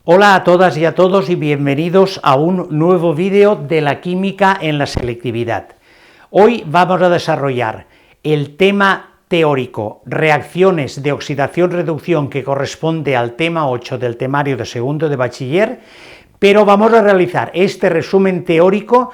Hola a todas y a todos y bienvenidos a un nuevo vídeo de la química en la selectividad. Hoy vamos a desarrollar el tema teórico reacciones de oxidación-reducción que corresponde al tema 8 del temario de segundo de bachiller, pero vamos a realizar este resumen teórico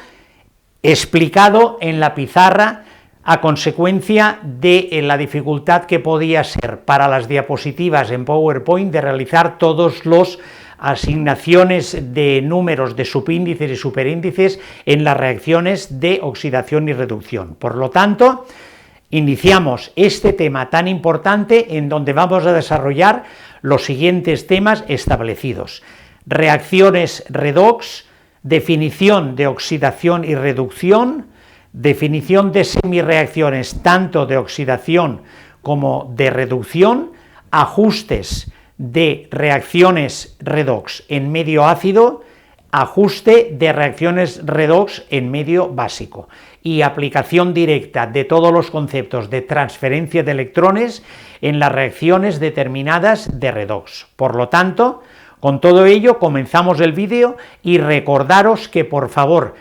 explicado en la pizarra a consecuencia de la dificultad que podía ser para las diapositivas en PowerPoint de realizar todos los asignaciones de números de subíndices y superíndices en las reacciones de oxidación y reducción. Por lo tanto, iniciamos este tema tan importante en donde vamos a desarrollar los siguientes temas establecidos: reacciones redox, definición de oxidación y reducción, definición de semirreacciones tanto de oxidación como de reducción, ajustes de reacciones redox en medio ácido, ajuste de reacciones redox en medio básico y aplicación directa de todos los conceptos de transferencia de electrones en las reacciones determinadas de redox. Por lo tanto, con todo ello comenzamos el vídeo y recordaros que, por favor,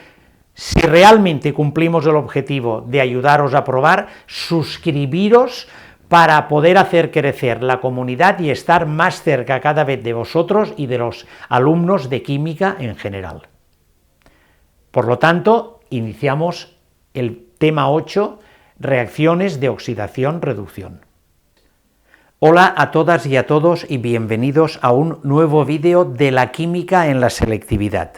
si realmente cumplimos el objetivo de ayudaros a aprobar, suscribiros para poder hacer crecer la comunidad y estar más cerca cada vez de vosotros y de los alumnos de química en general. Por lo tanto, iniciamos el tema 8, reacciones de oxidación-reducción. Hola a todas y a todos y bienvenidos a un nuevo vídeo de la química en la selectividad.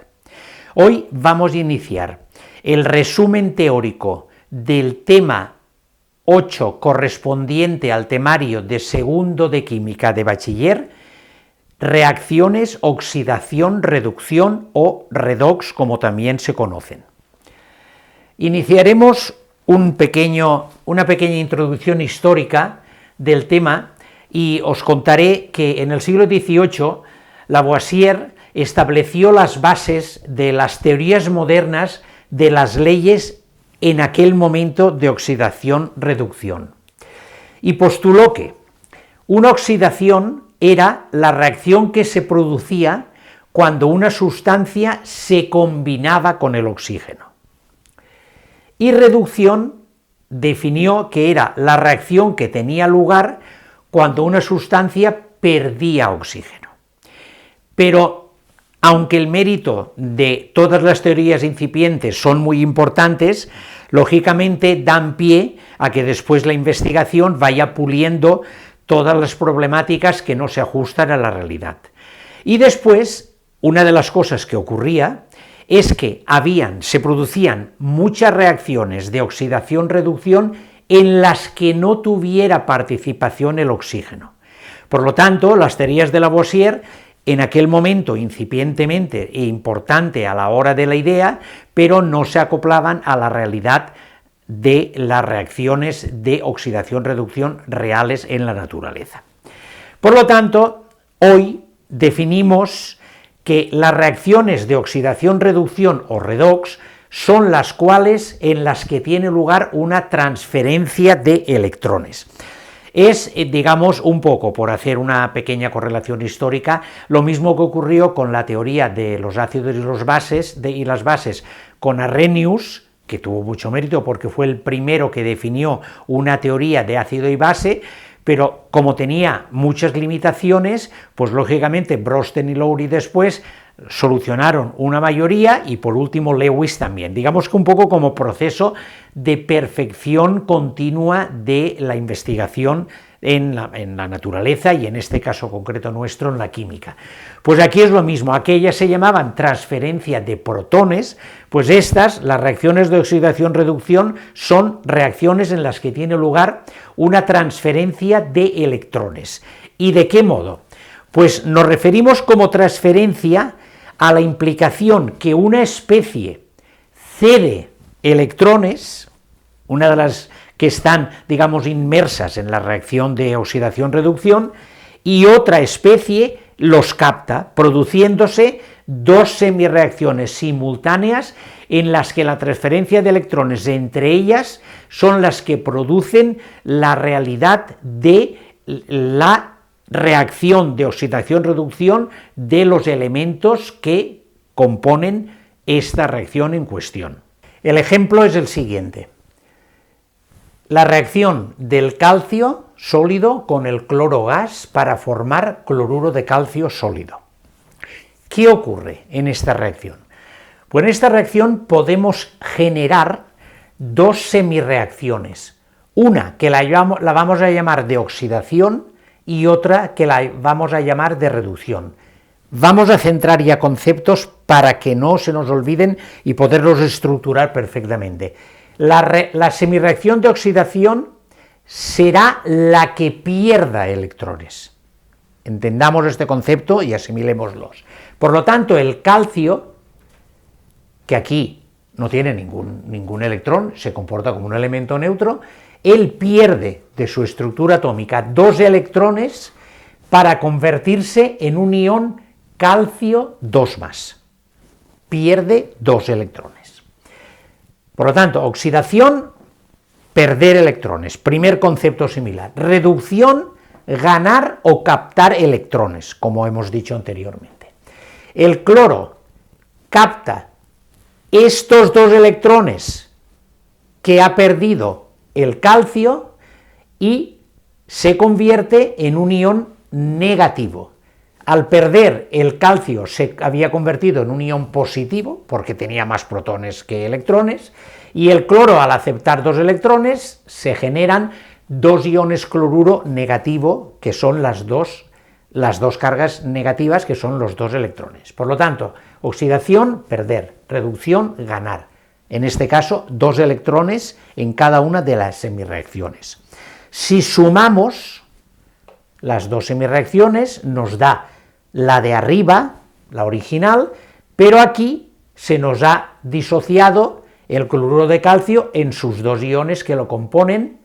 Hoy vamos a iniciar el resumen teórico del tema 8 correspondiente al temario de segundo de química de bachiller, reacciones oxidación-reducción o redox, como también se conocen. Iniciaremos una pequeña introducción histórica del tema y os contaré que en el siglo XVIII Lavoisier estableció las bases de las teorías modernas de las leyes en aquel momento de oxidación-reducción, y postuló que una oxidación era la reacción que se producía cuando una sustancia se combinaba con el oxígeno, y reducción definió que era la reacción que tenía lugar cuando una sustancia perdía oxígeno. Pero aunque el mérito de todas las teorías incipientes son muy importantes, lógicamente dan pie a que después la investigación vaya puliendo todas las problemáticas que no se ajustan a la realidad. Y después, una de las cosas que ocurría es que se producían muchas reacciones de oxidación-reducción en las que no tuviera participación el oxígeno. Por lo tanto, las teorías de Lavoisier en aquel momento incipientemente e importante a la hora de la idea, pero no se acoplaban a la realidad de las reacciones de oxidación-reducción reales en la naturaleza. Por lo tanto, hoy definimos que las reacciones de oxidación-reducción o redox son las cuales en las que tiene lugar una transferencia de electrones. Es, digamos, un poco, por hacer una pequeña correlación histórica, lo mismo que ocurrió con la teoría de los ácidos y las bases con Arrhenius, que tuvo mucho mérito porque fue el primero que definió una teoría de ácido y base, pero como tenía muchas limitaciones, pues lógicamente Brosten y Lowry después solucionaron una mayoría y por último Lewis también, digamos que un poco como proceso de perfección continua de la investigación en la naturaleza y en este caso concreto nuestro en la química. Pues aquí es lo mismo, aquellas se llamaban transferencia de protones, pues estas, las reacciones de oxidación-reducción, son reacciones en las que tiene lugar una transferencia de electrones. ¿Y de qué modo? Pues nos referimos como transferencia a la implicación que una especie cede electrones, una de las que están, digamos, inmersas en la reacción de oxidación-reducción, y otra especie los capta, produciéndose dos semirreacciones simultáneas en las que la transferencia de electrones entre ellas son las que producen la realidad de la reacción de oxidación-reducción de los elementos que componen esta reacción en cuestión. El ejemplo es el siguiente: la reacción del calcio sólido con el cloro gas para formar cloruro de calcio sólido. ¿Qué ocurre en esta reacción? Pues en esta reacción podemos generar dos semirreacciones, una que la vamos a llamar de oxidación y otra que la vamos a llamar de reducción. Vamos a centrar ya conceptos para que no se nos olviden y poderlos estructurar perfectamente. La semirreacción de oxidación será la que pierda electrones. Entendamos este concepto y asimilémoslos. Por lo tanto, el calcio, que aquí no tiene ningún electrón, se comporta como un elemento neutro, él pierde de su estructura atómica dos electrones para convertirse en un ion calcio 2+. Pierde dos electrones. Por lo tanto, oxidación, perder electrones, primer concepto similar. Reducción, ganar o captar electrones, como hemos dicho anteriormente. El cloro capta estos dos electrones que ha perdido el calcio y se convierte en un ion negativo. Al perder el calcio se había convertido en un ion positivo, porque tenía más protones que electrones, y el cloro, al aceptar dos electrones, se generan dos iones cloruro negativo, que son las dos cargas negativas, que son los dos electrones. Por lo tanto, oxidación, perder, reducción, ganar. En este caso, dos electrones en cada una de las semirreacciones. Si sumamos las dos semirreacciones, nos da la de arriba, la original, pero aquí se nos ha disociado el cloruro de calcio en sus dos iones que lo componen,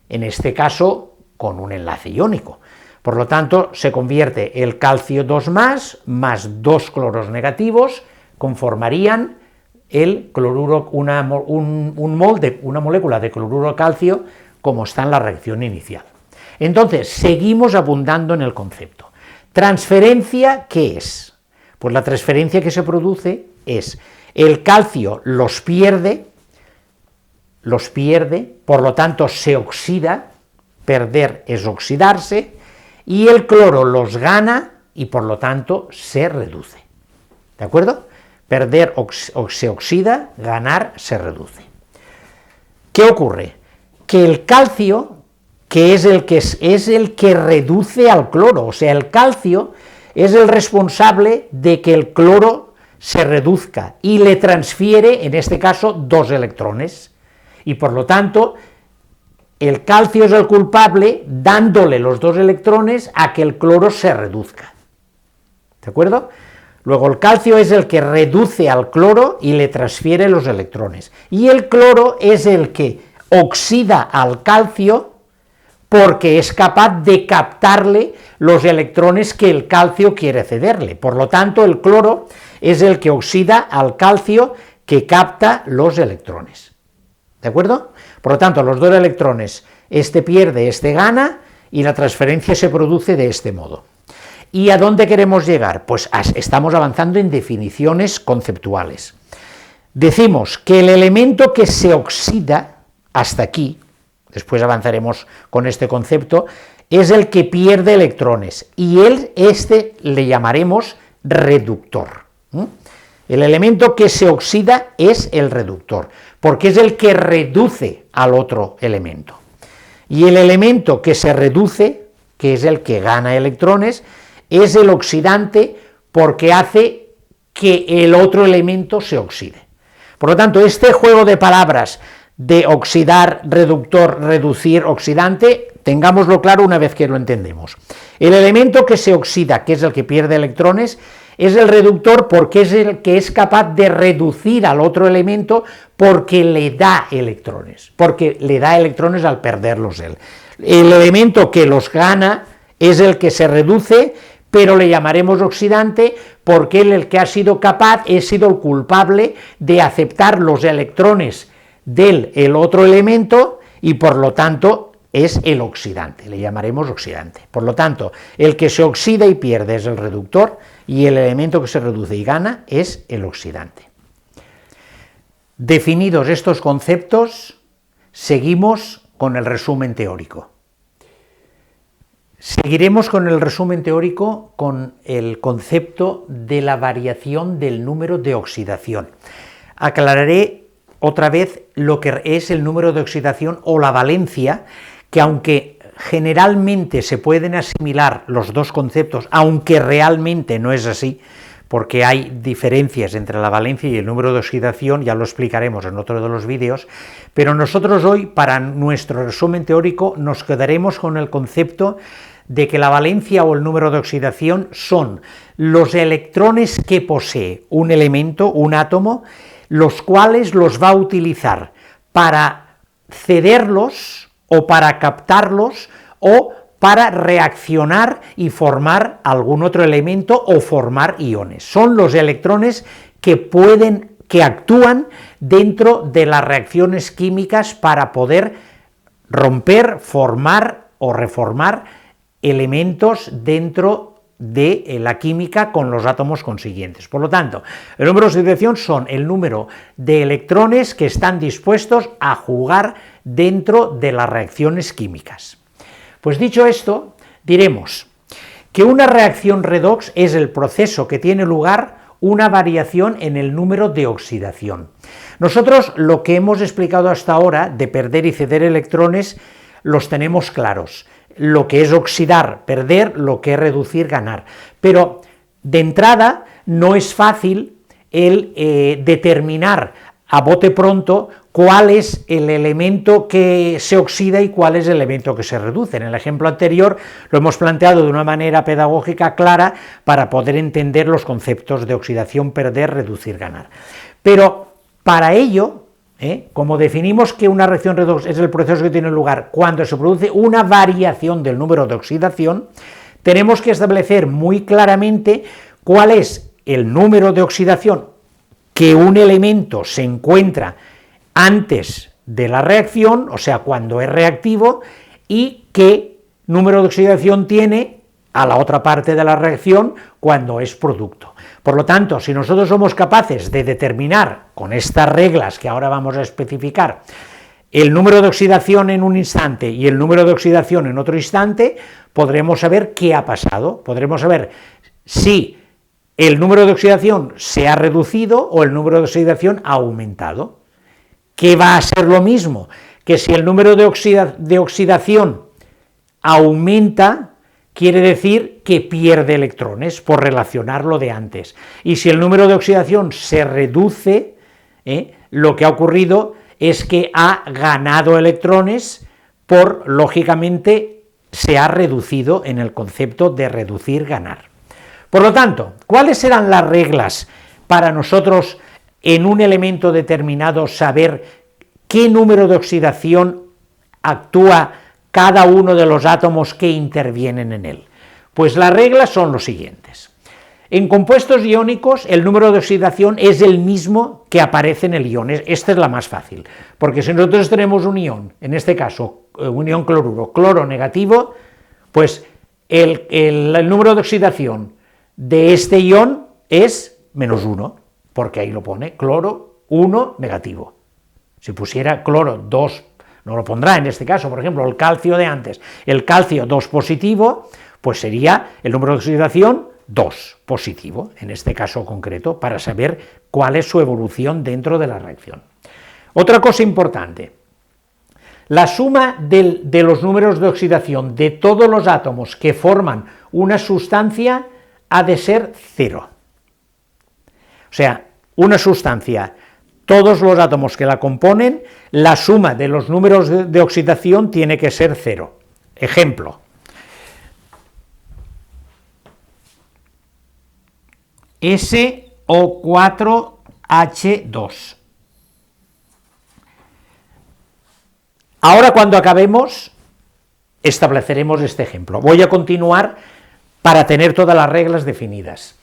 en este caso con un enlace iónico. Por lo tanto, se convierte el calcio 2+, más dos cloros negativos, conformarían el cloruro, una molécula de cloruro de calcio, como está en la reacción inicial. Entonces, seguimos abundando en el concepto. ¿Transferencia qué es? Pues la transferencia que se produce es el calcio los pierde, por lo tanto se oxida, perder es oxidarse, y el cloro los gana y por lo tanto se reduce. ¿De acuerdo? Perder se oxida, ganar se reduce. ¿Qué ocurre? Que el calcio, que es el que reduce al cloro, o sea, el calcio es el responsable de que el cloro se reduzca y le transfiere, en este caso, dos electrones, y por lo tanto, el calcio es el culpable dándole los dos electrones a que el cloro se reduzca. ¿De acuerdo? Luego el calcio es el que reduce al cloro y le transfiere los electrones, y el cloro es el que oxida al calcio porque es capaz de captarle los electrones que el calcio quiere cederle. Por lo tanto, el cloro es el que oxida al calcio que capta los electrones. ¿De acuerdo? Por lo tanto, los dos electrones, este pierde, este gana, y la transferencia se produce de este modo. ¿Y a dónde queremos llegar? Pues estamos avanzando en definiciones conceptuales. Decimos que el elemento que se oxida, hasta aquí, después avanzaremos con este concepto, es el que pierde electrones, y este le llamaremos reductor. El elemento que se oxida es el reductor, porque es el que reduce al otro elemento. Y el elemento que se reduce, que es el que gana electrones, es el oxidante, porque hace que el otro elemento se oxide. Por lo tanto, este juego de palabras de oxidar, reductor, reducir, oxidante, tengámoslo claro una vez que lo entendemos. El elemento que se oxida, que es el que pierde electrones, es el reductor porque es el que es capaz de reducir al otro elemento porque le da electrones, al perderlos él. El elemento que los gana es el que se reduce, pero le llamaremos oxidante porque él, el que ha sido capaz, ha sido el culpable de aceptar los electrones del otro elemento y por lo tanto es el oxidante, le llamaremos oxidante. Por lo tanto, el que se oxida y pierde es el reductor y el elemento que se reduce y gana es el oxidante. Definidos estos conceptos, seguimos con el resumen teórico. Seguiremos con el resumen teórico con el concepto de la variación del número de oxidación. Aclararé otra vez lo que es el número de oxidación o la valencia, que aunque generalmente se pueden asimilar los dos conceptos, aunque realmente no es así, porque hay diferencias entre la valencia y el número de oxidación, ya lo explicaremos en otro de los vídeos, pero nosotros hoy, para nuestro resumen teórico, nos quedaremos con el concepto de que la valencia o el número de oxidación son los electrones que posee un elemento, un átomo, los cuales los va a utilizar para cederlos o para captarlos o para reaccionar y formar algún otro elemento o formar iones. Son los electrones que actúan dentro de las reacciones químicas para poder romper, formar o reformar elementos dentro de la química con los átomos consiguientes. Por lo tanto, el número de oxidación son el número de electrones que están dispuestos a jugar dentro de las reacciones químicas. Pues dicho esto, diremos que una reacción redox es el proceso que tiene lugar una variación en el número de oxidación. Nosotros lo que hemos explicado hasta ahora de perder y ceder electrones los tenemos claros. Lo que es oxidar, perder, lo que es reducir, ganar. Pero de entrada no es fácil el determinar a bote pronto cuál es el elemento que se oxida y cuál es el elemento que se reduce. En el ejemplo anterior lo hemos planteado de una manera pedagógica clara para poder entender los conceptos de oxidación, perder, reducir, ganar. Pero para ello, como definimos que una reacción redox es el proceso que tiene lugar cuando se produce una variación del número de oxidación, tenemos que establecer muy claramente cuál es el número de oxidación que un elemento se encuentra antes de la reacción, o sea, cuando es reactivo, y qué número de oxidación tiene a la otra parte de la reacción cuando es producto. Por lo tanto, si nosotros somos capaces de determinar, con estas reglas que ahora vamos a especificar, el número de oxidación en un instante y el número de oxidación en otro instante, podremos saber qué ha pasado, podremos saber si el número de oxidación se ha reducido o el número de oxidación ha aumentado. ¿Qué va a ser lo mismo? Que si el número de oxidación aumenta, quiere decir que pierde electrones, por relacionarlo de antes. Y si el número de oxidación se reduce, lo que ha ocurrido es que ha ganado electrones lógicamente, se ha reducido en el concepto de reducir, ganar. Por lo tanto, ¿cuáles serán las reglas para nosotros en un elemento determinado saber qué número de oxidación actúa cada uno de los átomos que intervienen en él? Pues las reglas son los siguientes. En compuestos iónicos el número de oxidación es el mismo que aparece en el ion. Esta es la más fácil, porque si nosotros tenemos un ion, en este caso un ion cloruro, cloro negativo, pues el número de oxidación de este ion es -1, porque ahí lo pone, cloro 1 negativo. Si pusiera cloro 2, no lo pondrá en este caso, por ejemplo, el calcio de antes, el calcio 2 positivo, pues sería el número de oxidación 2 positivo, en este caso concreto, para saber cuál es su evolución dentro de la reacción. Otra cosa importante, la suma de los números de oxidación de todos los átomos que forman una sustancia ha de ser 0. O sea, una sustancia, todos los átomos que la componen, la suma de los números de oxidación tiene que ser 0. Ejemplo, SO4H2. Ahora, cuando acabemos, estableceremos este ejemplo. Voy a continuar para tener todas las reglas definidas.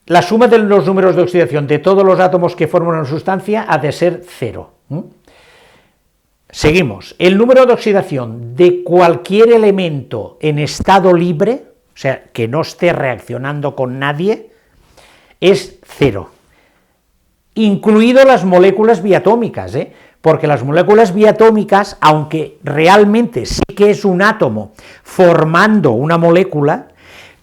La suma de los números de oxidación de todos los átomos que forman una sustancia ha de ser 0. Seguimos. El número de oxidación de cualquier elemento en estado libre, o sea, que no esté reaccionando con nadie, es 0, incluido las moléculas biatómicas, porque las moléculas biatómicas, aunque realmente sí que es un átomo formando una molécula,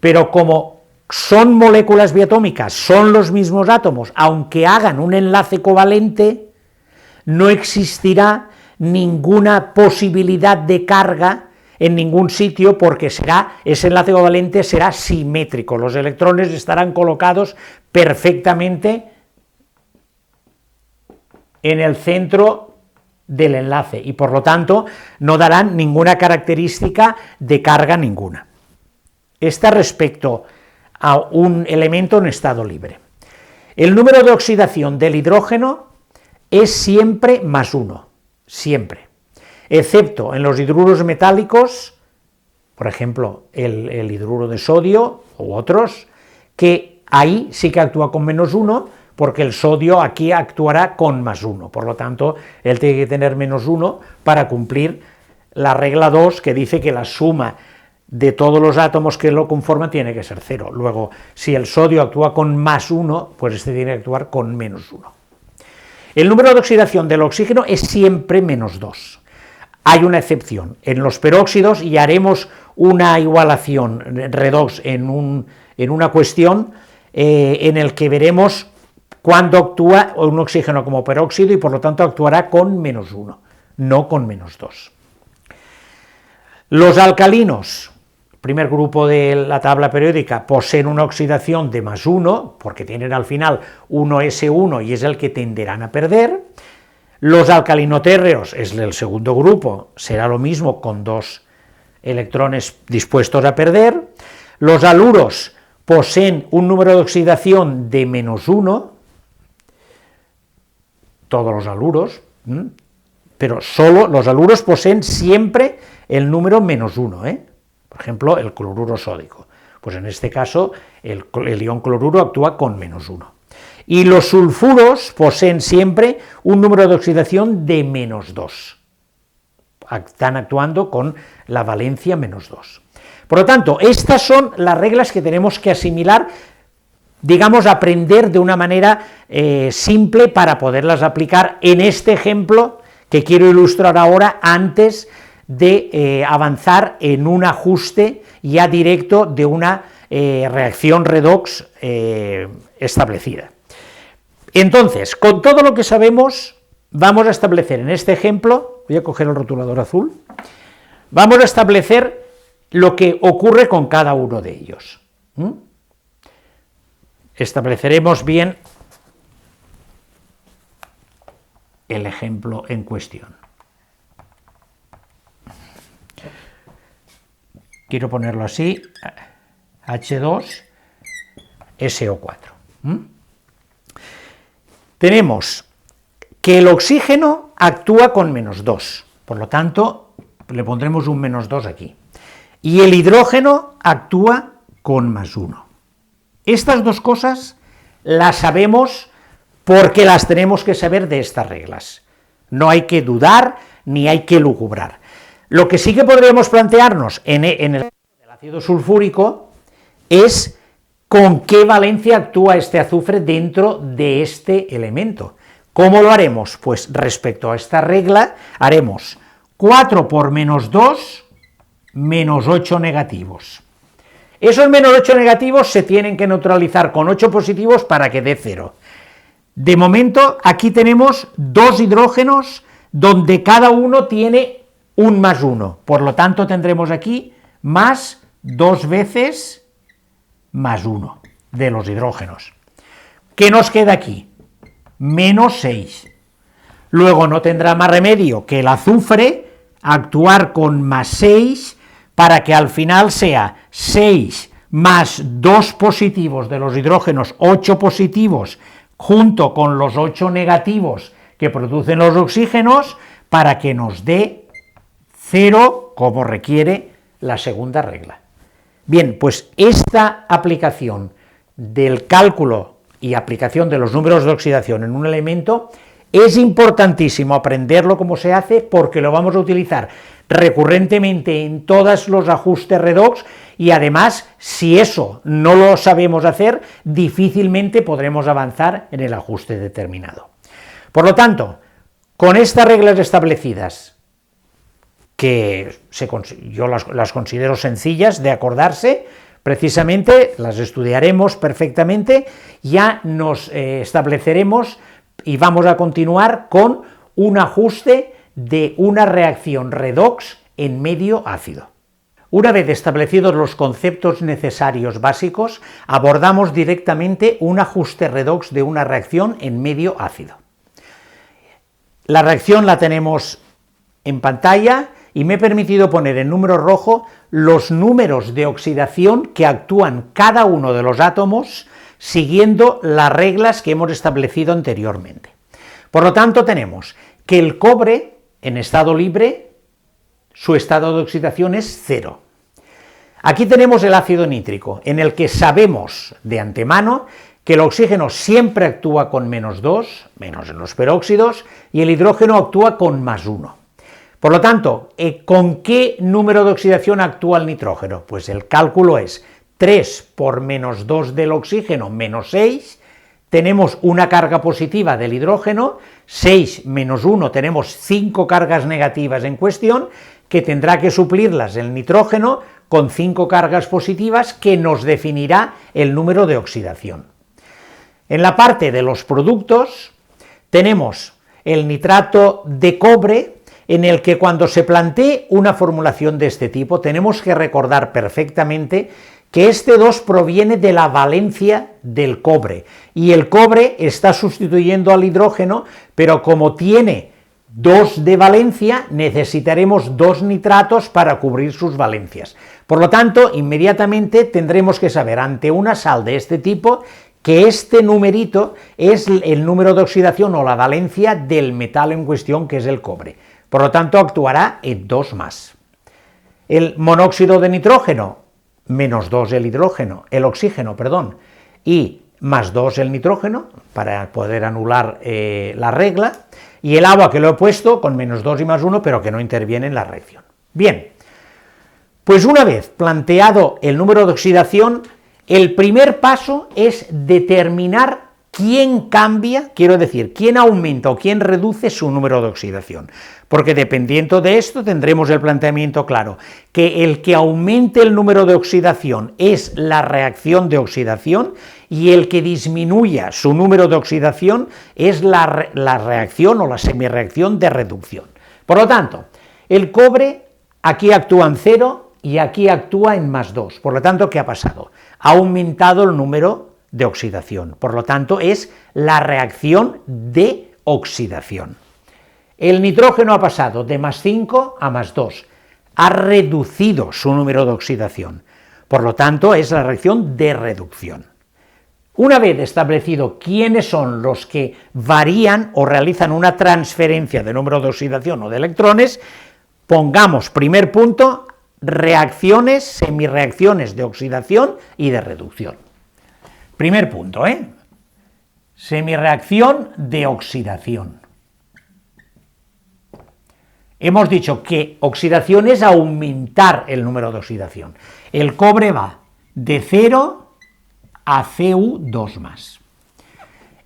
pero como son moléculas biatómicas, son los mismos átomos, aunque hagan un enlace covalente, no existirá ninguna posibilidad de carga en ningún sitio, porque ese enlace covalente será simétrico, los electrones estarán colocados perfectamente en el centro del enlace y por lo tanto no darán ninguna característica de carga ninguna. Está respecto a un elemento en estado libre. El número de oxidación del hidrógeno es siempre +1, siempre, excepto en los hidruros metálicos, por ejemplo, el hidruro de sodio u otros, que ahí sí que actúa con -1, porque el sodio aquí actuará con +1, por lo tanto, él tiene que tener -1 para cumplir la regla 2, que dice que la suma de todos los átomos que lo conforman tiene que ser 0. Luego, si el sodio actúa con +1, pues este tiene que actuar con -1. El número de oxidación del oxígeno es siempre -2. Hay una excepción, en los peróxidos, y haremos una igualación redox en una cuestión en el que veremos cuándo actúa un oxígeno como peróxido y por lo tanto actuará con -1, no con -2. Los alcalinos, primer grupo de la tabla periódica, poseen una oxidación de +1, porque tienen al final 1s1 y es el que tenderán a perder. Los alcalinotérreos es el segundo grupo, será lo mismo con 2 electrones dispuestos a perder. Los aluros poseen un número de oxidación de -1, todos los aluros, pero solo los aluros poseen siempre el número -1, Por ejemplo, el cloruro sódico, pues en este caso el ion cloruro actúa con -1. Y los sulfuros poseen siempre un número de oxidación de -2, están actuando con la valencia -2. Por lo tanto, estas son las reglas que tenemos que asimilar, digamos, aprender de una manera simple para poderlas aplicar en este ejemplo que quiero ilustrar ahora, antes de avanzar en un ajuste ya directo de una reacción redox establecida. Entonces, con todo lo que sabemos, vamos a establecer en este ejemplo, voy a coger el rotulador azul, vamos a establecer lo que ocurre con cada uno de ellos. Estableceremos bien el ejemplo en cuestión. Quiero ponerlo así, H2SO4. Tenemos que el oxígeno actúa con -2, por lo tanto, le pondremos un -2 aquí, y el hidrógeno actúa con +1. Estas dos cosas las sabemos porque las tenemos que saber de estas reglas. No hay que dudar ni hay que lucubrar. Lo que sí que podríamos plantearnos en el ácido sulfúrico es con qué valencia actúa este azufre dentro de este elemento. ¿Cómo lo haremos? Pues respecto a esta regla haremos 4 por -2, -8 negativos. Esos -8 negativos se tienen que neutralizar con 8 positivos para que dé 0. De momento aquí tenemos 2 hidrógenos donde cada uno tiene un +1, por lo tanto tendremos aquí más 2 veces +1 de los hidrógenos. ¿Qué nos queda aquí? -6. Luego no tendrá más remedio que el azufre actuar con +6 para que al final sea 6 más 2 positivos de los hidrógenos, 8 positivos, junto con los 8 negativos que producen los oxígenos, para que nos dé 0, como requiere la segunda regla. Bien, pues esta aplicación del cálculo y aplicación de los números de oxidación en un elemento Es importantísimo aprenderlo cómo se hace porque lo vamos a utilizar recurrentemente en todos los ajustes redox y además, si eso no lo sabemos hacer, difícilmente podremos avanzar en el ajuste determinado. Por lo tanto, con estas reglas establecidas, que yo las considero sencillas de acordarse, precisamente las estudiaremos perfectamente, ya nos estableceremos y vamos a continuar con un ajuste de una reacción redox en medio ácido. Una vez establecidos los conceptos necesarios básicos, abordamos directamente un ajuste redox de una reacción en medio ácido. La reacción la tenemos en pantalla y me he permitido poner en número rojo los números de oxidación que actúan cada uno de los átomos siguiendo las reglas que hemos establecido anteriormente. Por lo tanto, tenemos que el cobre en estado libre, su estado de oxidación es 0. Aquí tenemos el ácido nítrico, en el que sabemos de antemano que el oxígeno siempre actúa con -2, menos en los peróxidos, y el hidrógeno actúa con +1. Por lo tanto, ¿con qué número de oxidación actúa el nitrógeno? Pues el cálculo es 3 por -2 del oxígeno menos 6, tenemos una carga positiva del hidrógeno, 6 menos 1 tenemos 5 cargas negativas en cuestión, que tendrá que suplirlas el nitrógeno con 5 cargas positivas que nos definirá el número de oxidación. En la parte de los productos tenemos el nitrato de cobre, en el que cuando se plantee una formulación de este tipo tenemos que recordar perfectamente que este 2 proviene de la valencia del cobre, y el cobre está sustituyendo al hidrógeno, pero como tiene 2 de valencia, necesitaremos 2 nitratos para cubrir sus valencias. Por lo tanto, inmediatamente tendremos que saber, ante una sal de este tipo, que este numerito es el número de oxidación o la valencia del metal en cuestión, que es el cobre. Por lo tanto, actuará en 2 más. El monóxido de nitrógeno, -2 el oxígeno, y +2 el nitrógeno, para poder anular la regla, y el agua que lo he puesto con -2 y +1, pero que no interviene en la reacción. Bien, pues una vez planteado el número de oxidación, el primer paso es determinar quién cambia, quiero decir, quién aumenta o quién reduce su número de oxidación, porque dependiendo de esto tendremos el planteamiento claro, que el que aumente el número de oxidación es la reacción de oxidación, y el que disminuya su número de oxidación es la reacción o la semirreacción de reducción. Por lo tanto, el cobre aquí actúa en 0 y aquí actúa en +2, por lo tanto, ¿qué ha pasado? Ha aumentado el número de oxidación, por lo tanto es la reacción de oxidación. El nitrógeno ha pasado de +5 a +2, ha reducido su número de oxidación, por lo tanto es la reacción de reducción. Una vez establecido quiénes son los que varían o realizan una transferencia de número de oxidación o de electrones, pongamos primer punto, reacciones, semirreacciones de oxidación y de reducción. Primer punto, semirreacción de oxidación. Hemos dicho que oxidación es aumentar el número de oxidación. El cobre va de 0 a Cu2+.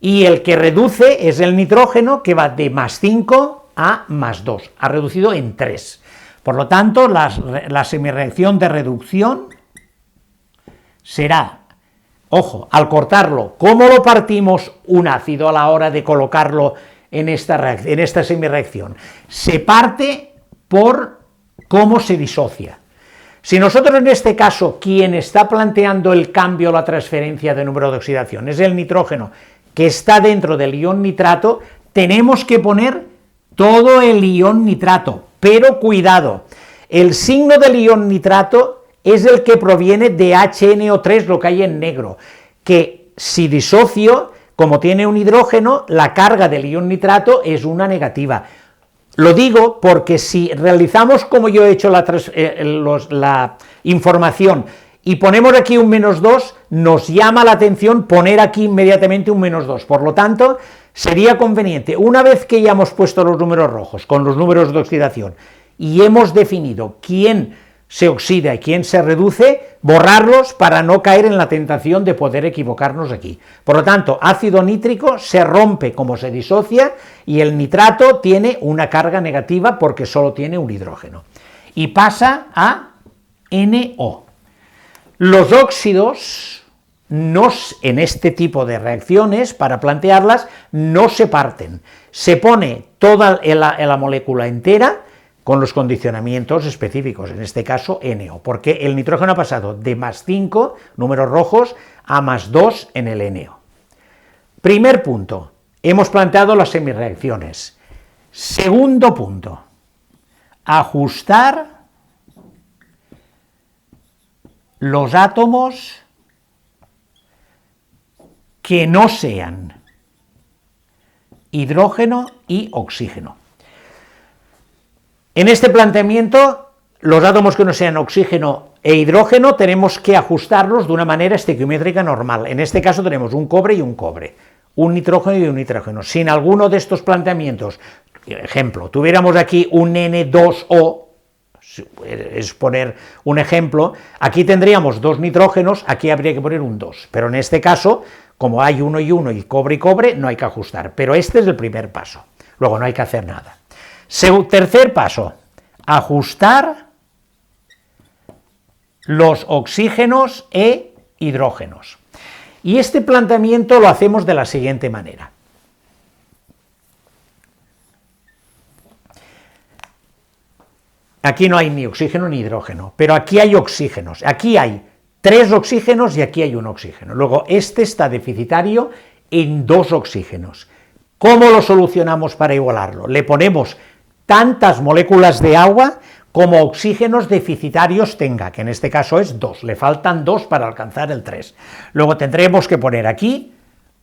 Y el que reduce es el nitrógeno, que va de +5 a +2, ha reducido en 3. Por lo tanto, la semirreacción de reducción será, ojo, al cortarlo, ¿cómo lo partimos un ácido a la hora de colocarlo en esta semirreacción? Se parte por cómo se disocia. Si nosotros en este caso, quien está planteando el cambio o la transferencia de número de oxidación es el nitrógeno, que está dentro del ion nitrato, tenemos que poner todo el ion nitrato, pero cuidado, el signo del ion nitrato es el que proviene de HNO3, lo que hay en negro, que si disocio, como tiene un hidrógeno, la carga del ion nitrato es una negativa. Lo digo porque si realizamos como yo he hecho la información y ponemos aquí un -2, nos llama la atención poner aquí inmediatamente un -2. Por lo tanto, sería conveniente, una vez que ya hemos puesto los números rojos con los números de oxidación y hemos definido quién se oxida y quién se reduce, borrarlos para no caer en la tentación de poder equivocarnos aquí. Por lo tanto, ácido nítrico se rompe como se disocia y el nitrato tiene una carga negativa porque solo tiene un hidrógeno. Y pasa a NO. Los óxidos, en este tipo de reacciones, para plantearlas, no se parten. Se pone toda la molécula entera con los condicionamientos específicos, en este caso NO, porque el nitrógeno ha pasado de +5, números rojos, a +2 en el NO. Primer punto, hemos planteado las semirreacciones. Segundo punto, ajustar los átomos que no sean hidrógeno y oxígeno. En este planteamiento, los átomos que no sean oxígeno e hidrógeno tenemos que ajustarlos de una manera estequiométrica normal. En este caso tenemos un cobre y un cobre, un nitrógeno y un nitrógeno. Si en alguno de estos planteamientos, ejemplo, tuviéramos aquí un N2O, es poner un ejemplo, aquí tendríamos dos nitrógenos, aquí habría que poner un 2, pero en este caso, como hay uno y cobre, no hay que ajustar, pero este es el primer paso, luego no hay que hacer nada. Tercer paso, ajustar los oxígenos e hidrógenos. Y este planteamiento lo hacemos de la siguiente manera. Aquí no hay ni oxígeno ni hidrógeno, pero aquí hay oxígenos. Aquí hay 3 oxígenos y aquí hay un oxígeno. Luego, este está deficitario en 2 oxígenos. ¿Cómo lo solucionamos para igualarlo? Le ponemos tantas moléculas de agua como oxígenos deficitarios tenga, que en este caso es 2, le faltan 2 para alcanzar el 3. Luego tendremos que poner aquí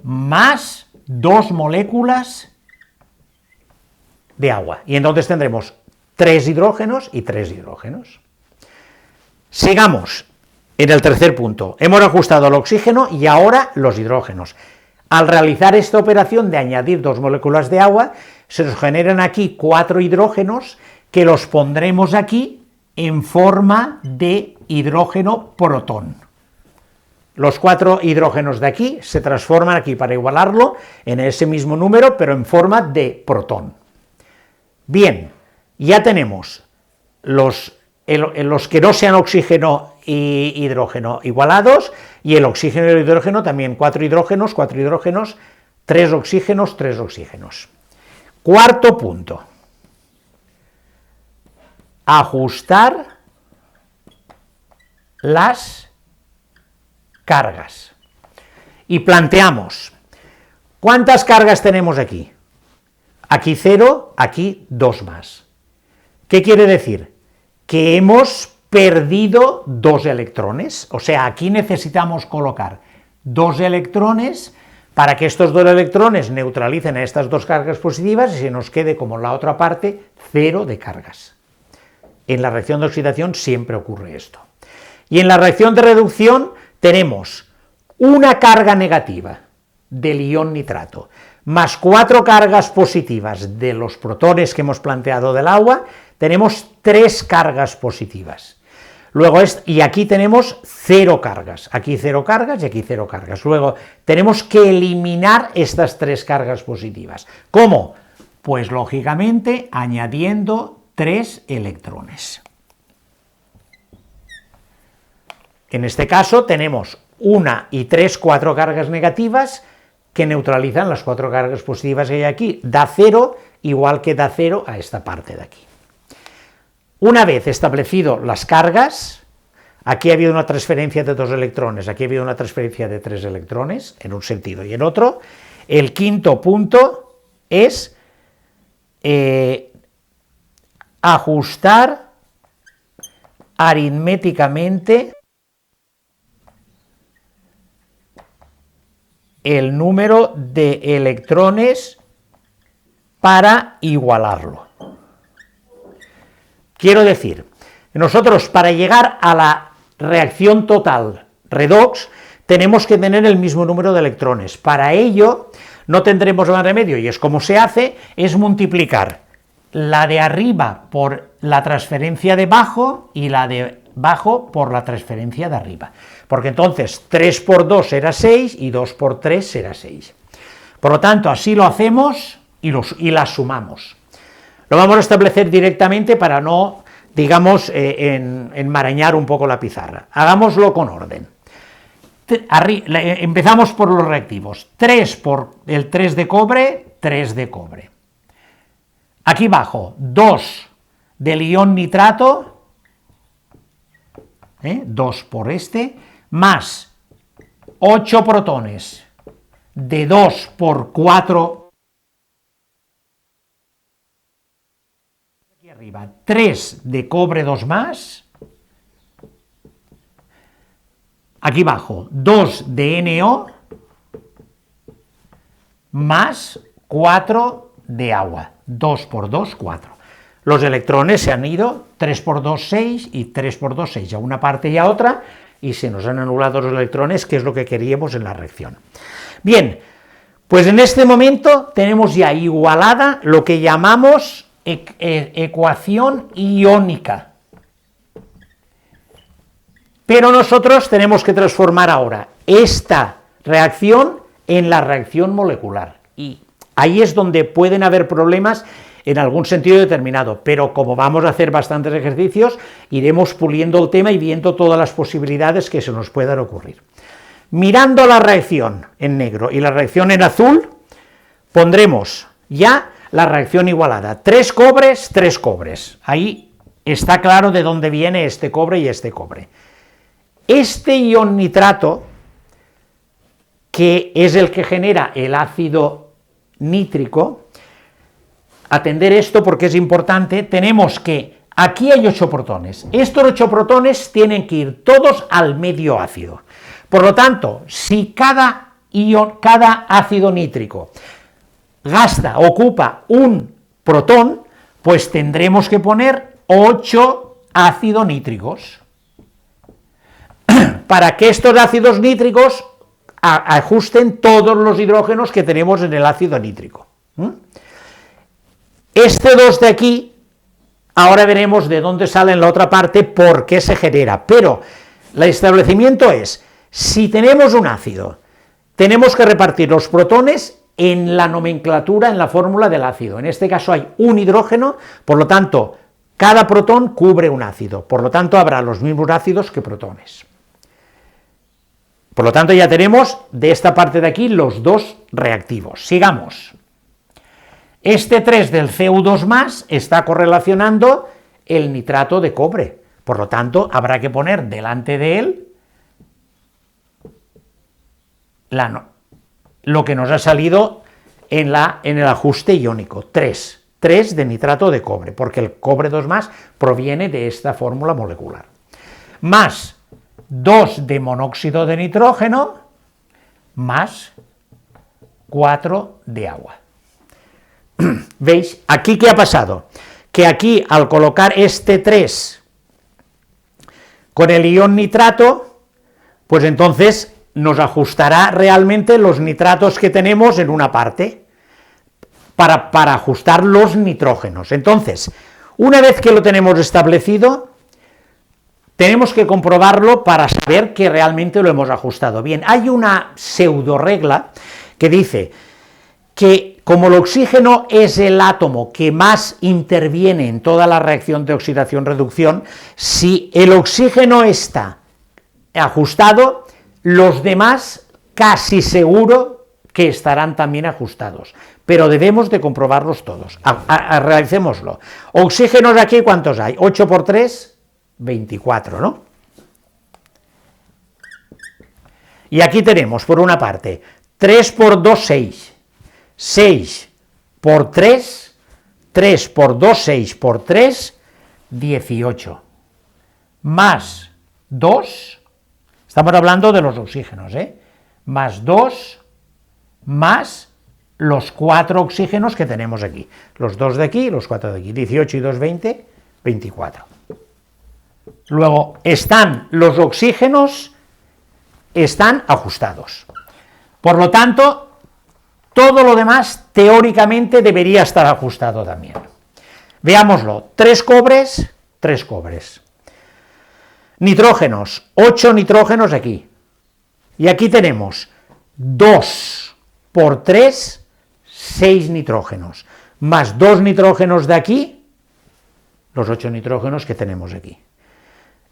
más 2 moléculas de agua, y entonces tendremos 3 hidrógenos y 3 hidrógenos. Sigamos en el tercer punto, hemos ajustado el oxígeno y ahora los hidrógenos. Al realizar esta operación de añadir 2 moléculas de agua, se nos generan aquí 4 hidrógenos que los pondremos aquí en forma de hidrógeno protón. Los 4 hidrógenos de aquí se transforman aquí para igualarlo en ese mismo número, pero en forma de protón. Bien, ya tenemos los que no sean oxígeno y hidrógeno igualados, y el oxígeno y el hidrógeno también, 4 hidrógenos, 3 oxígenos, 3 oxígenos. Cuarto punto, ajustar las cargas. Y planteamos, ¿cuántas cargas tenemos aquí? Aquí 0, aquí 2 más. ¿Qué quiere decir? Que hemos perdido 2 electrones, o sea, aquí necesitamos colocar 2 electrones para que estos 2 electrones neutralicen a estas 2 cargas positivas y se nos quede como en la otra parte 0 de cargas. En la reacción de oxidación siempre ocurre esto. Y en la reacción de reducción tenemos una carga negativa del ion nitrato, más 4 cargas positivas de los protones que hemos planteado del agua, tenemos 3 cargas positivas. Luego, y aquí tenemos 0 cargas, aquí 0 cargas y aquí 0 cargas. Luego, tenemos que eliminar estas 3 cargas positivas. ¿Cómo? Pues, lógicamente, añadiendo 3 electrones. En este caso, tenemos 1 y 3, 4 cargas negativas que neutralizan las 4 cargas positivas que hay aquí. Da 0, igual que da 0 a esta parte de aquí. Una vez establecido las cargas, aquí ha habido una transferencia de 2 electrones, aquí ha habido una transferencia de 3 electrones, en un sentido y en otro. El quinto punto es ajustar aritméticamente el número de electrones para igualarlo. Quiero decir, nosotros para llegar a la reacción total redox tenemos que tener el mismo número de electrones. Para ello, no tendremos más remedio, y es como se hace, es multiplicar la de arriba por la transferencia de abajo y la de abajo por la transferencia de arriba, porque entonces 3 por 2 será 6 y 2 por 3 será 6. Por lo tanto, así lo hacemos y las sumamos. Lo vamos a establecer directamente para no, digamos, enmarañar un poco la pizarra. Hagámoslo con orden. Empezamos por los reactivos. 3 por el 3 de cobre, 3 de cobre. Aquí abajo, 2 del ion nitrato, 2 por este, más 8 protones de 2 por 4, aquí arriba, 3 de cobre 2 más, aquí abajo, 2 de NO, más 4 de agua, 2 por 2, 4. Los electrones se han ido, 3 por 2, 6, y 3 por 2, 6, a una parte y a otra, y se nos han anulado los electrones, que es lo que queríamos en la reacción. Bien, pues en este momento tenemos ya igualada lo que llamamos ecuación iónica. Pero nosotros tenemos que transformar ahora esta reacción en la reacción molecular, y ahí es donde pueden haber problemas en algún sentido determinado, pero como vamos a hacer bastantes ejercicios, iremos puliendo el tema y viendo todas las posibilidades que se nos puedan ocurrir. Mirando la reacción en negro y la reacción en azul, pondremos ya la reacción igualada, 3 cobres, 3 cobres, ahí está claro de dónde viene este cobre y este cobre. Este ion nitrato, que es el que genera el ácido nítrico, atender esto porque es importante, tenemos que, aquí hay 8 protones, estos 8 protones tienen que ir todos al medio ácido, por lo tanto, si cada ácido nítrico ocupa un protón, pues tendremos que poner 8 ácidos nítricos, para que estos ácidos nítricos ajusten todos los hidrógenos que tenemos en el ácido nítrico. Este 2 de aquí, ahora veremos de dónde sale en la otra parte, por qué se genera, pero el establecimiento es, si tenemos un ácido, tenemos que repartir los protones en la nomenclatura, en la fórmula del ácido. En este caso hay un hidrógeno, por lo tanto, cada protón cubre un ácido, por lo tanto habrá los mismos ácidos que protones. Por lo tanto, ya tenemos de esta parte de aquí los dos reactivos. Sigamos. Este 3 del Cu2+ está correlacionando el nitrato de cobre, por lo tanto, habrá que poner delante de él lo que nos ha salido en el ajuste iónico, 3 de nitrato de cobre, porque el cobre 2+ proviene de esta fórmula molecular, más 2 de monóxido de nitrógeno, más 4 de agua. ¿Veis? ¿Aquí qué ha pasado? Que aquí, al colocar este 3 con el ion nitrato, pues entonces nos ajustará realmente los nitratos que tenemos en una parte, para ajustar los nitrógenos. Entonces, una vez que lo tenemos establecido, tenemos que comprobarlo para saber que realmente lo hemos ajustado bien. Hay una pseudo regla que dice que como el oxígeno es el átomo que más interviene en toda la reacción de oxidación-reducción, si el oxígeno está ajustado, los demás casi seguro que estarán también ajustados, pero debemos de comprobarlos todos. Realicémoslo. Oxígenos aquí, ¿cuántos hay? 8 por 3, 24, ¿no? Y aquí tenemos, por una parte, 3 por 2, 6, 6 por 3, 3 por 2, 6 por 3, 18, más 2, estamos hablando de los oxígenos, más 2, más los 4 oxígenos que tenemos aquí, los 2 de aquí y los 4 de aquí, 18 y 2, 20, 24. Luego están los oxígenos, están ajustados. Por lo tanto, Todo lo demás, teóricamente, debería estar ajustado también. Veámoslo, 3 cobres, 3 cobres. Nitrógenos, 8 nitrógenos aquí. Y aquí tenemos 2 por 3, 6 nitrógenos, más 2 nitrógenos de aquí, los 8 nitrógenos que tenemos aquí.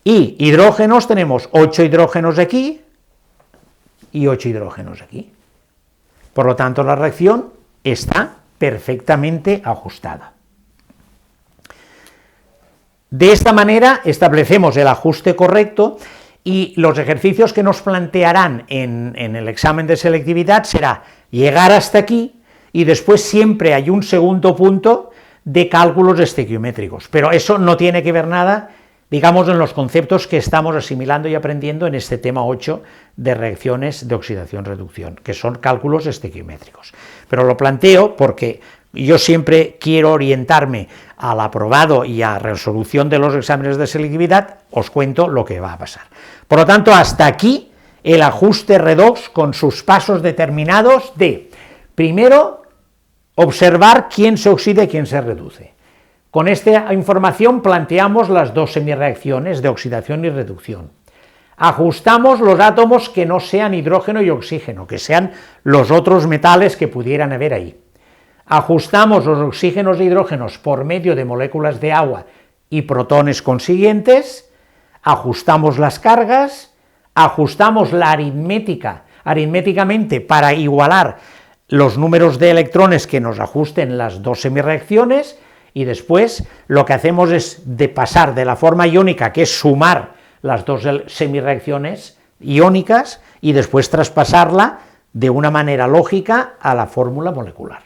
Y hidrógenos, tenemos 8 hidrógenos aquí y 8 hidrógenos aquí. Por lo tanto, la reacción está perfectamente ajustada. De esta manera establecemos el ajuste correcto y los ejercicios que nos plantearán en el examen de selectividad será llegar hasta aquí y después siempre hay un segundo punto de cálculos estequiométricos, pero eso no tiene que ver nada, digamos, en los conceptos que estamos asimilando y aprendiendo en este tema 8 de reacciones de oxidación-reducción, que son cálculos estequiométricos. Pero lo planteo porque yo siempre quiero orientarme al aprobado y a resolución de los exámenes de selectividad, os cuento lo que va a pasar. Por lo tanto, hasta aquí el ajuste redox con sus pasos determinados de, primero, observar quién se oxida y quién se reduce. Con esta información planteamos las dos semirreacciones de oxidación y reducción. Ajustamos los átomos que no sean hidrógeno y oxígeno, que sean los otros metales que pudieran haber ahí. Ajustamos los oxígenos e hidrógenos por medio de moléculas de agua y protones consiguientes, ajustamos las cargas, ajustamos la aritmética, aritméticamente para igualar los números de electrones que nos ajusten las dos semirreacciones, y después lo que hacemos es de pasar de la forma iónica, que es sumar las dos semirreacciones iónicas, y después traspasarla de una manera lógica a la fórmula molecular.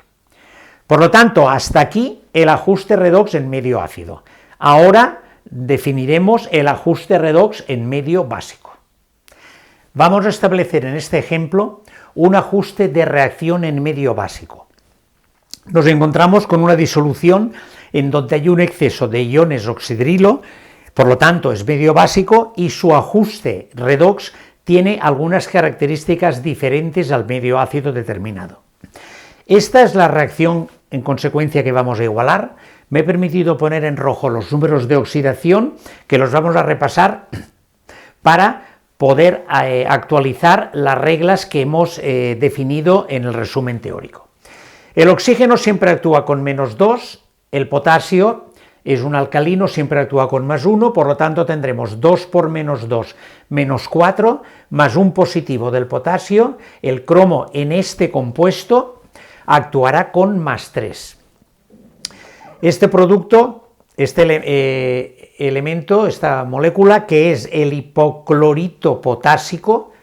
Por lo tanto, hasta aquí el ajuste redox en medio ácido. Ahora definiremos el ajuste redox en medio básico. Vamos a establecer en este ejemplo un ajuste de reacción en medio básico. Nos encontramos con una disolución en donde hay un exceso de iones oxidrilo, por lo tanto es medio básico, y su ajuste redox tiene algunas características diferentes al medio ácido determinado. Esta es la reacción en consecuencia que vamos a igualar. Me he permitido poner en rojo los números de oxidación, que los vamos a repasar para poder actualizar las reglas que hemos definido en el resumen teórico. El oxígeno siempre actúa con -2, el potasio es un alcalino, siempre actúa con +1, por lo tanto tendremos 2 por -2, -4, más un positivo del potasio. El cromo en este compuesto actuará con +3. Este producto, elemento, esta molécula, que es el hipoclorito potásico,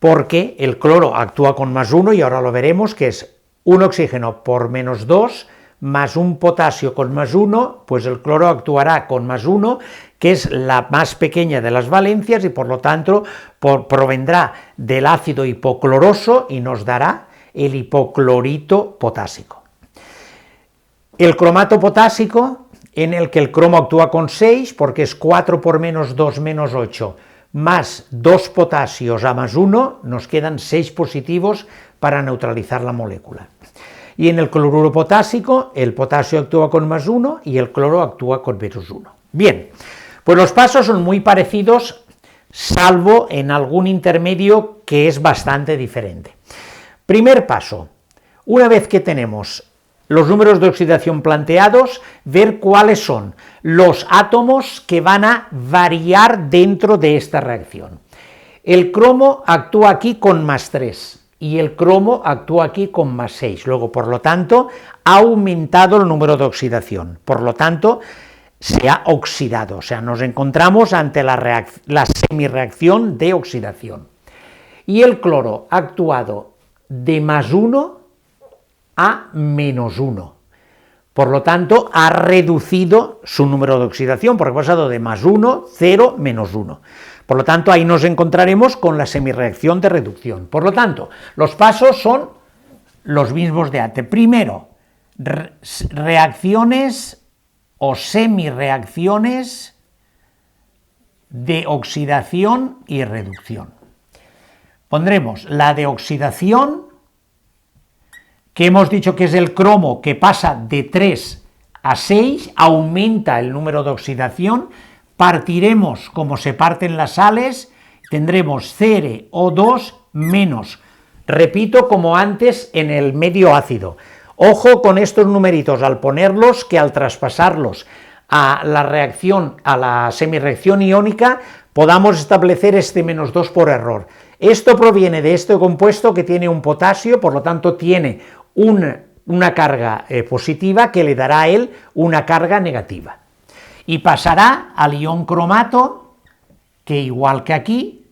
porque el cloro actúa con +1, y ahora lo veremos, que es un oxígeno por -2, más un potasio con +1, pues el cloro actuará con +1, que es la más pequeña de las valencias, y por lo tanto provendrá del ácido hipocloroso y nos dará el hipoclorito potásico. El cromato potásico, en el que el cromo actúa con 6, porque es 4 por -2, -8, más 2 potasios a +1, nos quedan 6 positivos para neutralizar la molécula. Y en el cloruro potásico, el potasio actúa con +1 y el cloro actúa con -1. Bien, pues los pasos son muy parecidos, salvo en algún intermedio que es bastante diferente. Primer paso, una vez que tenemos los números de oxidación planteados, ver cuáles son los átomos que van a variar dentro de esta reacción. El cromo actúa aquí con +3 y el cromo actúa aquí con +6, luego, por lo tanto, ha aumentado el número de oxidación, por lo tanto, se ha oxidado, o sea, nos encontramos ante la semirreacción de oxidación. Y el cloro ha actuado de +1 a -1, por lo tanto ha reducido su número de oxidación, porque ha pasado de +1, 0, -1, por lo tanto ahí nos encontraremos con la semirreacción de reducción. Por lo tanto, los pasos son los mismos de antes. Primero, reacciones o semirreacciones de oxidación y reducción. Pondremos la de oxidación, que hemos dicho que es el cromo que pasa de 3 a 6, aumenta el número de oxidación, partiremos como se parten las sales, tendremos CrO2 menos, repito como antes en el medio ácido. Ojo con estos numeritos al ponerlos, que al traspasarlos a la reacción, a la semirreacción iónica, podamos establecer este menos 2 por error. Esto proviene de este compuesto que tiene un potasio, por lo tanto tiene una carga positiva que le dará a él una carga negativa. Y pasará al ion cromato, que igual que aquí,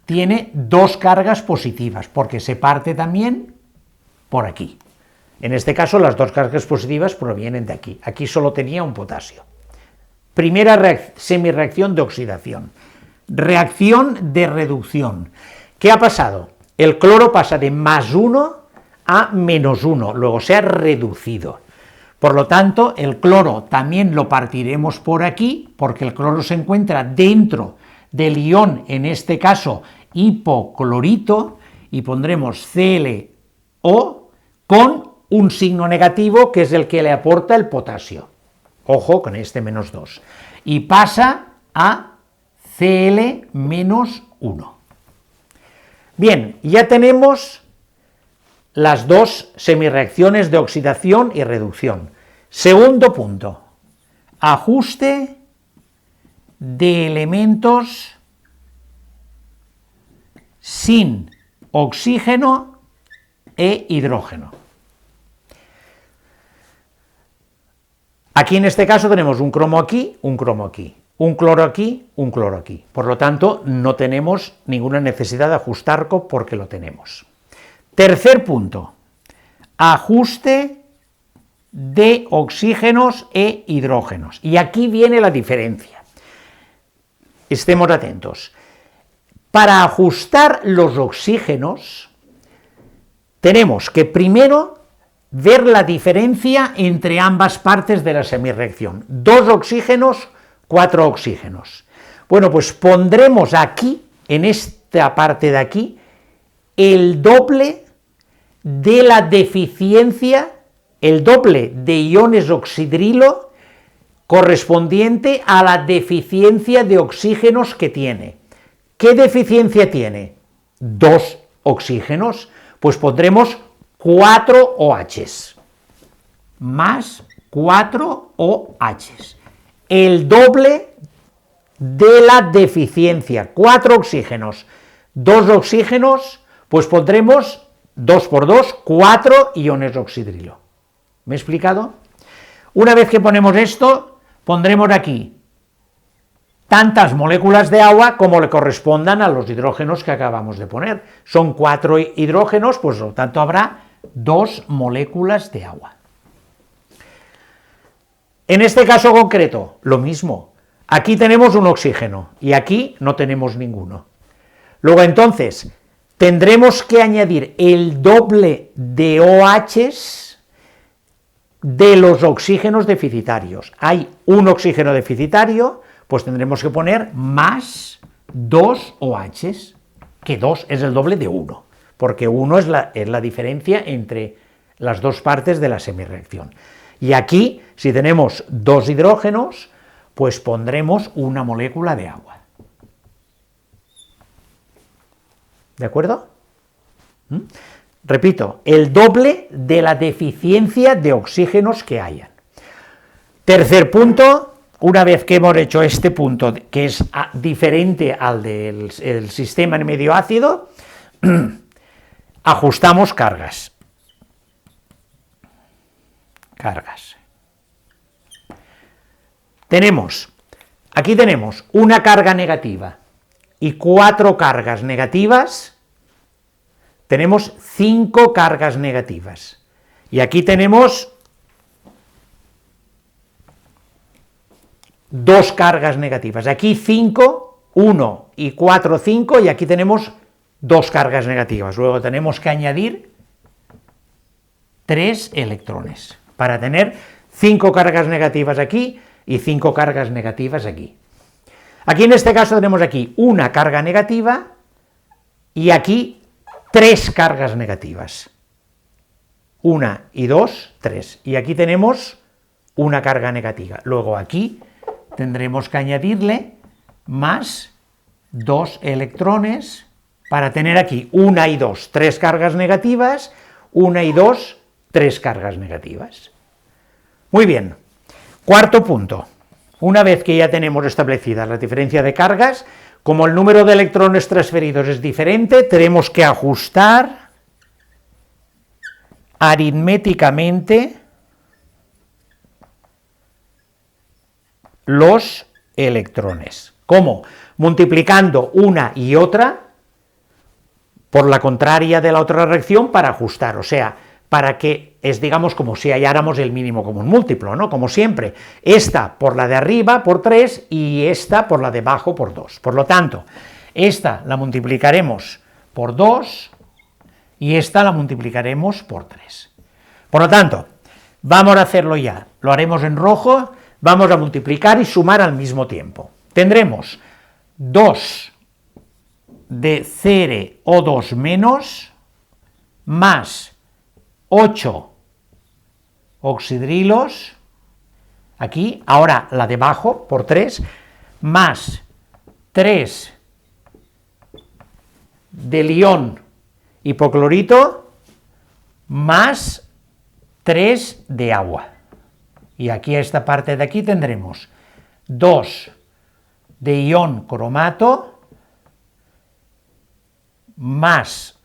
tiene dos cargas positivas, porque se parte también por aquí. En este caso las dos cargas positivas provienen de aquí. Aquí solo tenía un potasio. Primera semirreacción de oxidación. Reacción de reducción. ¿Qué ha pasado? El cloro pasa de +1 a -1, luego se ha reducido. Por lo tanto, el cloro también lo partiremos por aquí, porque el cloro se encuentra dentro del ion, en este caso hipoclorito, y pondremos ClO con un signo negativo, que es el que le aporta el potasio. Ojo con este -2. Y pasa a Cl-1. Bien, ya tenemos las dos semirreacciones de oxidación y reducción. Segundo punto, ajuste de elementos sin oxígeno e hidrógeno. Aquí en este caso tenemos un cromo aquí, un cromo aquí, un cloro aquí, un cloro aquí. Por lo tanto, no tenemos ninguna necesidad de ajustar porque lo tenemos. Tercer punto, ajuste de oxígenos e hidrógenos. Y aquí viene la diferencia. Estemos atentos. Para ajustar los oxígenos, tenemos que primero ver la diferencia entre ambas partes de la semirreacción. 2 oxígenos, 4 oxígenos. Bueno, pues pondremos aquí, en esta parte de aquí, el doble de la deficiencia, el doble de iones oxidrilo correspondiente a la deficiencia de oxígenos que tiene. ¿Qué deficiencia tiene? 2 oxígenos, pues pondremos 4 OHs, más 4 OHs, el doble de la deficiencia, 4 oxígenos, 2 oxígenos, pues pondremos 2 por 2, 4 iones oxidrilo. ¿Me he explicado? Una vez que ponemos esto, pondremos aquí tantas moléculas de agua como le correspondan a los hidrógenos que acabamos de poner. Son 4 hidrógenos, pues por lo tanto habrá 2 moléculas de agua. En este caso concreto, lo mismo. Aquí tenemos un oxígeno y aquí no tenemos ninguno. Luego entonces tendremos que añadir el doble de OHs de los oxígenos deficitarios. Hay un oxígeno deficitario, pues tendremos que poner más 2 OHs, que 2 es el doble de 1, porque 1 es la diferencia entre las dos partes de la semirreacción. Y aquí, si tenemos 2 hidrógenos, pues pondremos una molécula de agua. ¿De acuerdo? Repito, el doble de la deficiencia de oxígenos que hayan. Tercer punto, una vez que hemos hecho este punto, que es diferente al del sistema en medio ácido, ajustamos cargas. Aquí tenemos una carga negativa y 4 cargas negativas, tenemos 5 cargas negativas. Y aquí tenemos 2 cargas negativas. Aquí 5, 1 y 4, 5, y aquí tenemos 2 cargas negativas. Luego tenemos que añadir 3 electrones para tener 5 cargas negativas aquí y 5 cargas negativas aquí. Aquí en este caso tenemos aquí una carga negativa y aquí 3 cargas negativas. 1 y 2, 3. Y aquí tenemos una carga negativa. Luego aquí tendremos que añadirle más 2 electrones para tener aquí 1 y 2, 3 cargas negativas, 1 y 2, 3 cargas negativas. Muy bien. Cuarto punto. Una vez que ya tenemos establecidas la diferencia de cargas, como el número de electrones transferidos es diferente, tenemos que ajustar aritméticamente los electrones. ¿Cómo? Multiplicando una y otra por la contraria de la otra reacción para ajustar, o sea, para que es, digamos, como si halláramos el mínimo común múltiplo, ¿no? Como siempre, esta por la de arriba por 3 y esta por la de abajo por 2. Por lo tanto, esta la multiplicaremos por 2 y esta la multiplicaremos por 3. Por lo tanto, vamos a hacerlo ya, lo haremos en rojo, vamos a multiplicar y sumar al mismo tiempo. Tendremos 2 de CrO2 menos más 8 oxidrilos, aquí, ahora la de abajo, por 3, más 3 del ion hipoclorito, más 3 de agua. Y aquí a esta parte de aquí tendremos 2 de ion cromato, más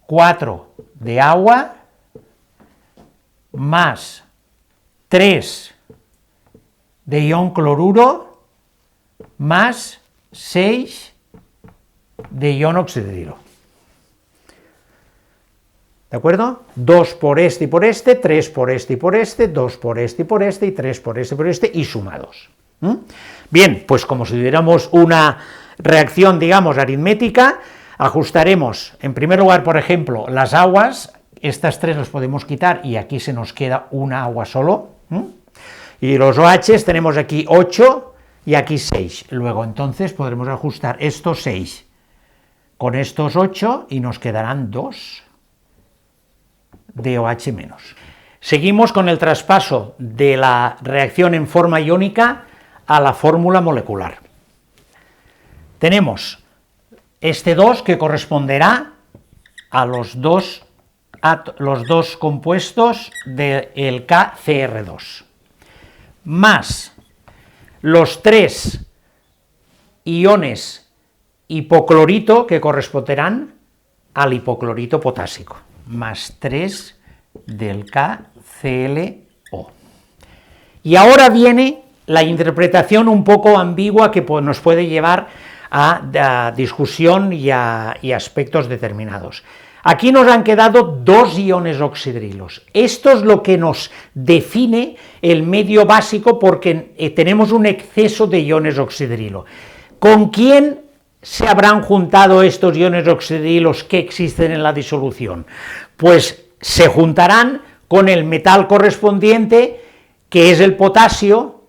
4 de agua, más 3 de ion cloruro, más 6 de ion oxidrilo. ¿De acuerdo? 2 por este y por este, 3 por este y por este, 2 por este y por este, y 3 por este y por este, y sumados. Bien, pues como si tuviéramos una reacción, digamos, aritmética, ajustaremos, en primer lugar, por ejemplo, las aguas. Estas 3 las podemos quitar y aquí se nos queda una agua solo, y los OH tenemos aquí 8 y aquí 6, luego entonces podremos ajustar estos 6 con estos 8 y nos quedarán 2 de OH menos. Seguimos con el traspaso de la reacción en forma iónica a la fórmula molecular. Tenemos este 2 que corresponderá a los dos compuestos del KCr2, más los 3 iones hipoclorito que corresponderán al hipoclorito potásico, más 3 del KClO. Y ahora viene la interpretación un poco ambigua que nos puede llevar a discusión y aspectos determinados. Aquí nos han quedado 2 iones oxidrilos. Esto es lo que nos define el medio básico, porque tenemos un exceso de iones oxidrilo. ¿Con quién se habrán juntado estos iones oxidrilos que existen en la disolución? Pues se juntarán con el metal correspondiente, que es el potasio,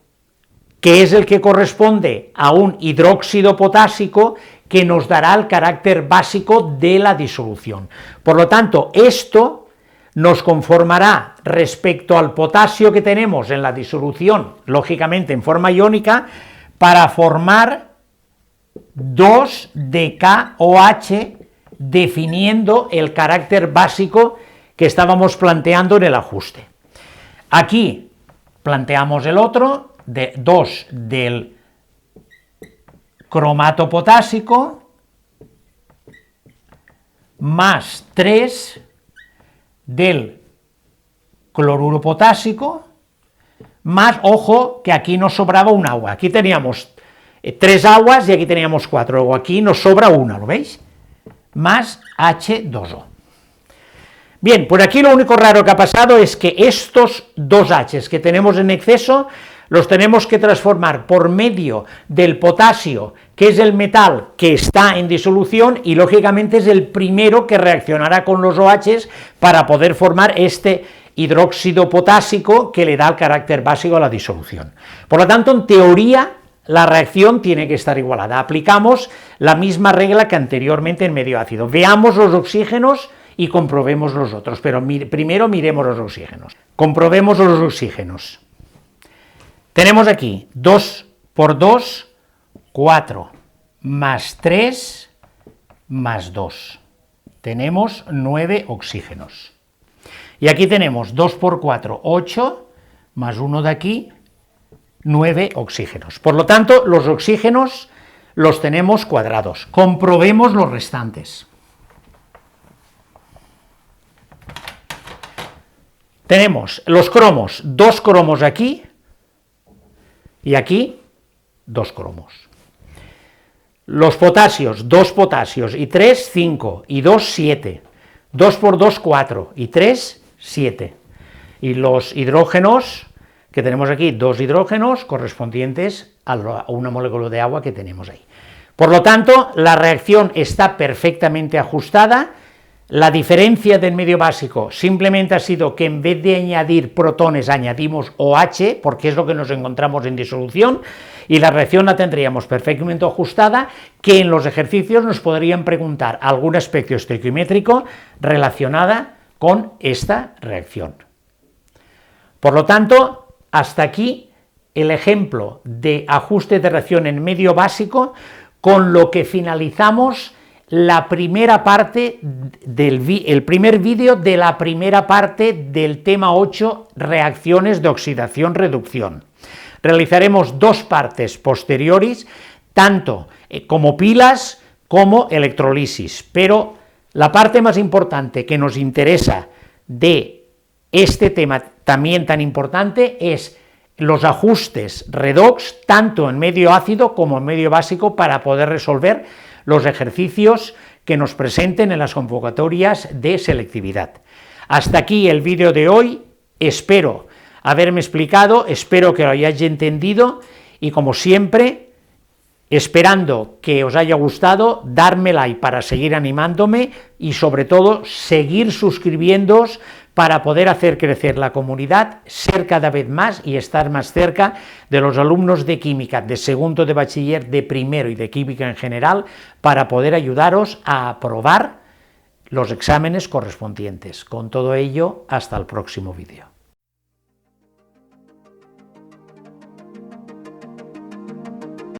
que es el que corresponde a un hidróxido potásico, que nos dará el carácter básico de la disolución. Por lo tanto, esto nos conformará respecto al potasio que tenemos en la disolución, lógicamente en forma iónica, para formar 2 de KOH, definiendo el carácter básico que estábamos planteando en el ajuste. Aquí planteamos el otro, de 2 del cromato potásico, más 3 del cloruro potásico, más, ojo, que aquí nos sobraba un agua, aquí teníamos 3 aguas y aquí teníamos 4, luego aquí nos sobra una, ¿lo veis? Más H2O. Bien, pues aquí lo único raro que ha pasado es que estos 2 H's que tenemos en exceso los tenemos que transformar por medio del potasio, que es el metal que está en disolución, y lógicamente es el primero que reaccionará con los OHs para poder formar este hidróxido potásico que le da el carácter básico a la disolución. Por lo tanto, en teoría, la reacción tiene que estar igualada. Aplicamos la misma regla que anteriormente en medio ácido. Veamos los oxígenos y comprobemos los otros, pero primero miremos los oxígenos. Comprobemos los oxígenos. Tenemos aquí 2 por 2, 4, más 3, más 2. Tenemos 9 oxígenos. Y aquí tenemos 2 por 4, 8, más 1 de aquí, 9 oxígenos. Por lo tanto, los oxígenos los tenemos cuadrados. Comprobemos los restantes. Tenemos los cromos, 2 cromos aquí, y aquí 2 cromos. Los potasios, 2 potasios, y 3, 5, y 2, 7. 2 por 2, 4, y 3, 7. Y los hidrógenos, que tenemos aquí, 2 hidrógenos correspondientes a una molécula de agua que tenemos ahí. Por lo tanto, la reacción está perfectamente ajustada. La diferencia del medio básico simplemente ha sido que en vez de añadir protones añadimos OH, porque es lo que nos encontramos en disolución, y la reacción la tendríamos perfectamente ajustada, que en los ejercicios nos podrían preguntar algún aspecto estequiométrico relacionada con esta reacción. Por lo tanto, hasta aquí el ejemplo de ajuste de reacción en medio básico, con lo que finalizamos la primera parte el primer vídeo de la primera parte del tema 8, reacciones de oxidación-reducción. Realizaremos 2 partes posteriores, tanto como pilas como electrolisis, pero la parte más importante que nos interesa de este tema también tan importante es los ajustes redox, tanto en medio ácido como en medio básico, para poder resolver los ejercicios que nos presenten en las convocatorias de selectividad. Hasta aquí el vídeo de hoy, espero haberme explicado, espero que lo hayáis entendido, y como siempre, esperando que os haya gustado, darme like para seguir animándome y sobre todo seguir suscribiéndoos para poder hacer crecer la comunidad, ser cada vez más y estar más cerca de los alumnos de química, de segundo de bachiller, de primero y de química en general, para poder ayudaros a aprobar los exámenes correspondientes. Con todo ello, hasta el próximo vídeo.